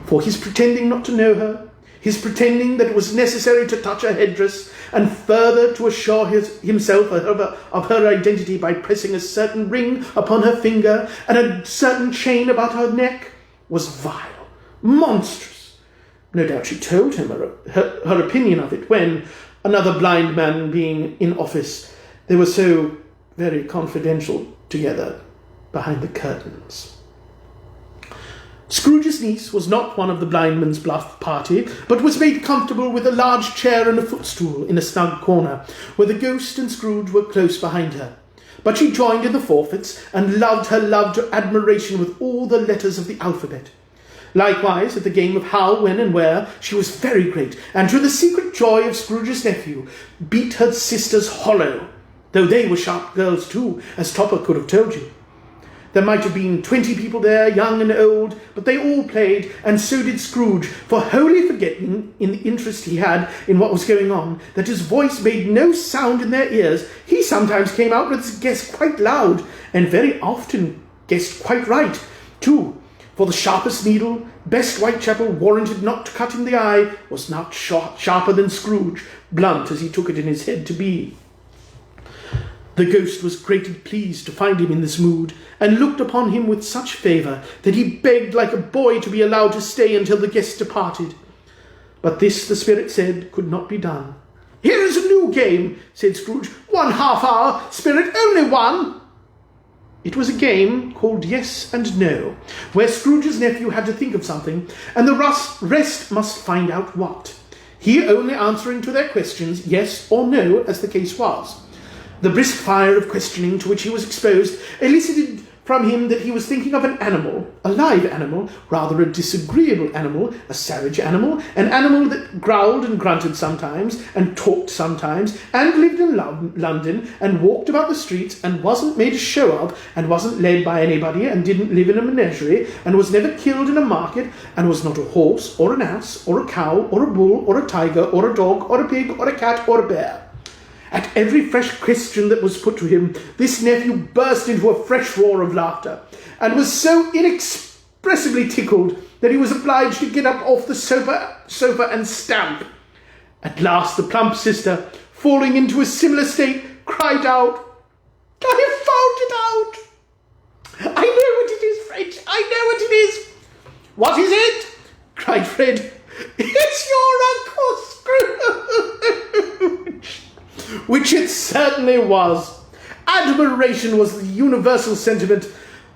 For his pretending not to know her, his pretending that it was necessary to touch her headdress, and further to assure himself of her identity by pressing a certain ring upon her finger and a certain chain about her neck, was vile, monstrous. No doubt she told him her opinion of it when, another blind man being in office, they were so very confidential together behind the curtains. Scrooge's niece was not one of the blindman's bluff party, but was made comfortable with a large chair and a footstool in a snug corner, where the ghost and Scrooge were close behind her. But she joined in the forfeits, and loved her love to admiration with all the letters of the alphabet. Likewise, at the game of how, when, and where, she was very great, and to the secret joy of Scrooge's nephew, beat her sisters hollow, though they were sharp girls too, as Topper could have told you. There might have been 20 people there, young and old, but they all played, and so did Scrooge, for wholly forgetting, in the interest he had in what was going on, that his voice made no sound in their ears, he sometimes came out with his guess quite loud, and very often guessed quite right, too. For the sharpest needle, best Whitechapel warranted not to cut in the eye, was not sharper than Scrooge, blunt as he took it in his head to be. The ghost was greatly pleased to find him in this mood, and looked upon him with such favour that he begged like a boy to be allowed to stay until the guests departed. But this, the spirit said, could not be done. "Here is a new game," said Scrooge. "1 half hour, spirit, only one." It was a game called Yes and No, where Scrooge's nephew had to think of something, and the rest must find out what, he only answering to their questions yes or no, as the case was. The brisk fire of questioning to which he was exposed elicited from him that he was thinking of an animal, a live animal, rather a disagreeable animal, a savage animal, an animal that growled and grunted sometimes, and talked sometimes, and lived in London, and walked about the streets, and wasn't made a show of, and wasn't led by anybody, and didn't live in a menagerie, and was never killed in a market, and was not a horse, or an ass, or a cow, or a bull, or a tiger, or a dog, or a pig, or a cat, or a bear. At every fresh question that was put to him, this nephew burst into a fresh roar of laughter, and was so inexpressibly tickled that he was obliged to get up off the sofa and stamp. At last the plump sister, falling into a similar state, cried out, "I have found it out! I know what it is, Fred! I know what it is!" "What is it?" cried Fred. "It's your Uncle Scrooge!" Which it certainly was. Admiration was the universal sentiment,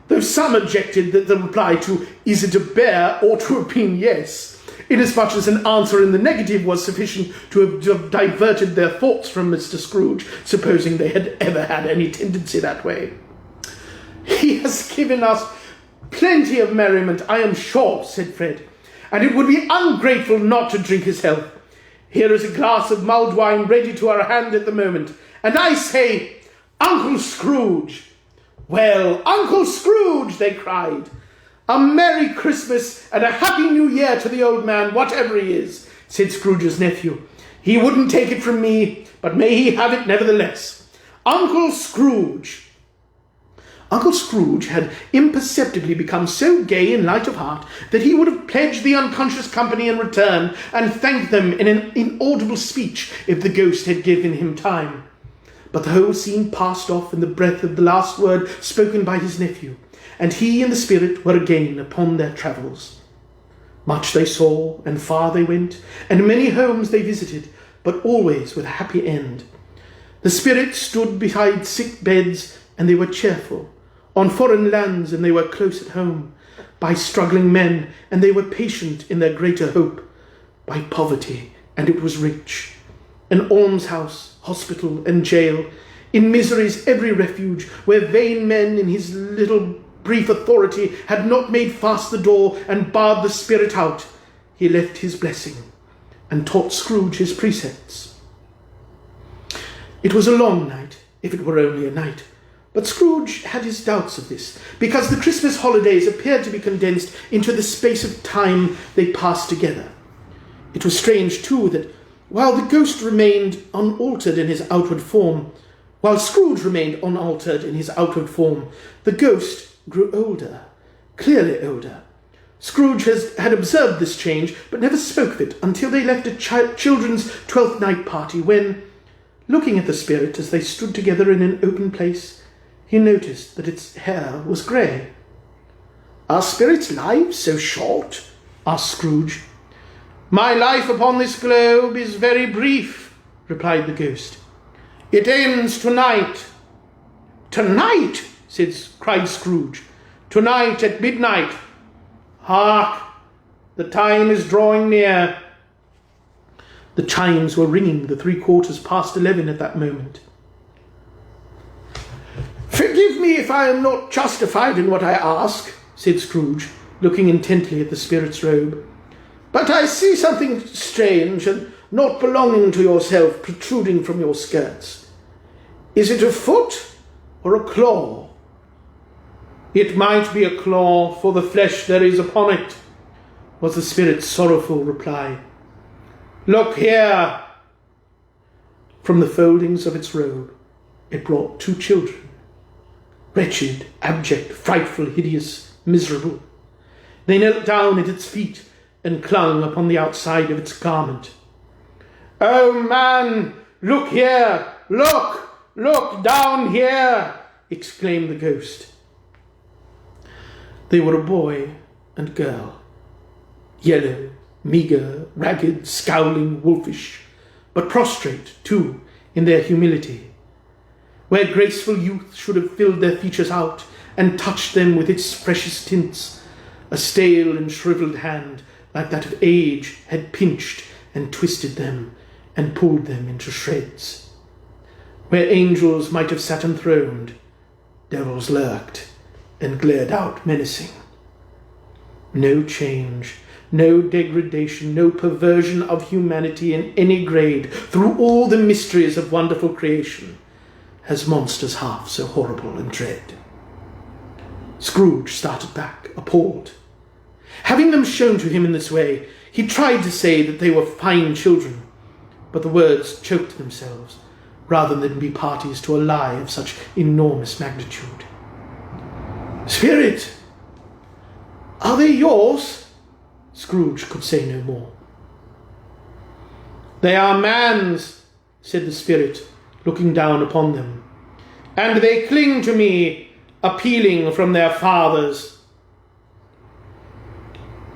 though some objected that the reply to "Is it a bear?" ought to have been yes, inasmuch as an answer in the negative was sufficient to have diverted their thoughts from Mr. Scrooge, supposing they had ever had any tendency that way. "He has given us plenty of merriment, I am sure," said Fred, "and it would be ungrateful not to drink his health. Here is a glass of mulled wine ready to our hand at the moment, and I say, Uncle Scrooge!" "Well, Uncle Scrooge!" they cried. "A Merry Christmas and a Happy New Year to the old man, whatever he is," said Scrooge's nephew. "He wouldn't take it from me, but may he have it nevertheless. Uncle Scrooge!" Uncle Scrooge had imperceptibly become so gay and light of heart that he would have pledged the unconscious company in return and thanked them in an inaudible speech if the ghost had given him time. But the whole scene passed off in the breath of the last word spoken by his nephew, and he and the spirit were again upon their travels. Much they saw, and far they went, and many homes they visited, but always with a happy end. The spirit stood beside sick beds, and they were cheerful. On foreign lands, and they were close at home. By struggling men, and they were patient in their greater hope. By poverty, and it was rich. An almshouse, hospital, and jail. In misery's every refuge, where vain men in his little brief authority had not made fast the door and barred the spirit out, he left his blessing, and taught Scrooge his precepts. It was a long night, if it were only a night. But Scrooge had his doubts of this, because the Christmas holidays appeared to be condensed into the space of time they passed together. It was strange, too, that while the ghost remained unaltered in his outward form, while Scrooge remained unaltered in his outward form, the ghost grew older, clearly older. Scrooge had observed this change, but never spoke of it until they left a children's 12th night party, when, looking at the spirit as they stood together in an open place, he noticed that its hair was grey. "Are spirits' lives so short?" asked Scrooge. "My life upon this globe is very brief," replied the ghost. "It ends tonight." "Tonight?" cried Scrooge. "Tonight at midnight. Hark! The time is drawing near." The chimes were ringing the 11:15 at that moment. "Forgive me if I am not justified in what I ask," said Scrooge, looking intently at the spirit's robe, "but I see something strange and not belonging to yourself protruding from your skirts. Is it a foot or a claw?" "It might be a claw for the flesh there is upon it," was the spirit's sorrowful reply. "Look here." From the foldings of its robe it brought 2 children. Wretched, abject, frightful, hideous, miserable. They knelt down at its feet and clung upon the outside of its garment. "Oh, man, look here! Look down here!" exclaimed the ghost. They were a boy and girl, yellow, meagre, ragged, scowling, wolfish, but prostrate, too, in their humility. Where graceful youth should have filled their features out and touched them with its freshest tints, a stale and shriveled hand, like that of age, had pinched and twisted them and pulled them into shreds. Where angels might have sat enthroned, devils lurked and glared out menacing. No change, no degradation, no perversion of humanity in any grade through all the mysteries of wonderful creation has monsters half so horrible and dread. Scrooge started back, appalled. Having them shown to him in this way, he tried to say that they were fine children, but the words choked themselves, rather than be parties to a lie of such enormous magnitude. "Spirit, are they yours?" Scrooge could say no more. "They are man's," said the spirit, looking down upon them, "and they cling to me, appealing from their fathers.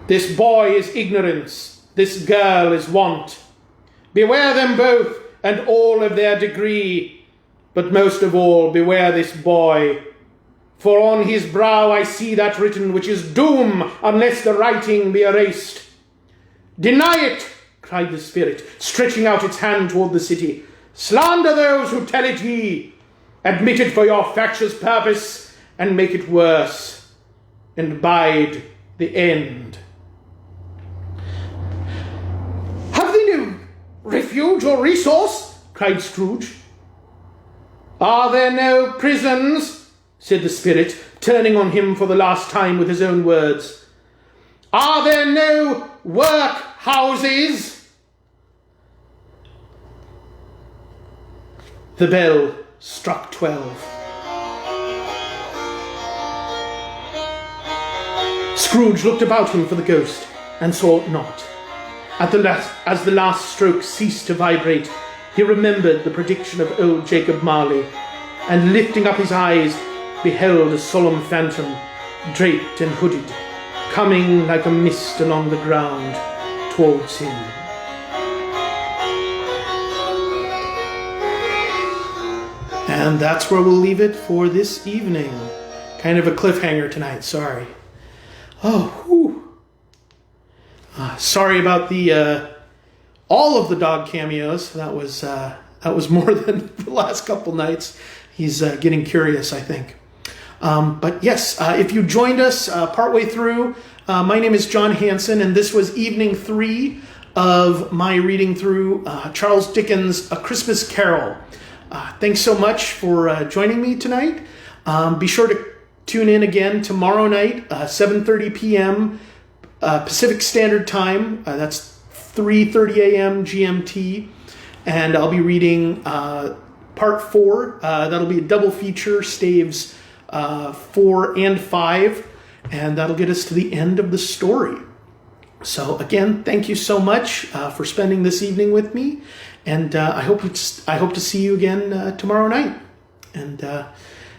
This boy is ignorance, this girl is want. Beware them both, and all of their degree, but most of all beware this boy, For on his brow I see that written which is doom, unless the writing be erased. Deny it, cried the spirit, stretching out its hand toward the city. Slander those who tell it ye. Admit it for your factious purpose, and make it worse, and bide the end. Have they no refuge or resource? Cried Scrooge. Are there no prisons? Said the spirit, turning on him for the last time with his own words. Are there no workhouses? The bell struck 12. Scrooge looked about him for the ghost, and saw it not. As the last stroke ceased to vibrate, he remembered the prediction of old Jacob Marley, and lifting up his eyes, beheld a solemn phantom, draped and hooded, coming like a mist along the ground towards him. And that's where we'll leave it for this evening. Kind of a cliffhanger tonight, sorry. Oh, whew. Sorry about the all of the dog cameos. That was more than the last couple nights. He's getting curious, I think. But yes, if you joined us partway through, my name is John Hansen, and this was evening 3 of my reading through Charles Dickens' A Christmas Carol. Thanks so much for joining me tonight. Be sure to tune in again tomorrow night, 7:30 p.m. Pacific Standard Time. That's 3:30 a.m. GMT. And I'll be reading part 4. That'll be a double feature, Staves 4 and 5. And that'll get us to the end of the story. So again, thank you so much for spending this evening with me. And I hope to see you again tomorrow night. And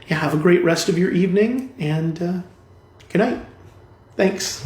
have a great rest of your evening. And good night. Thanks.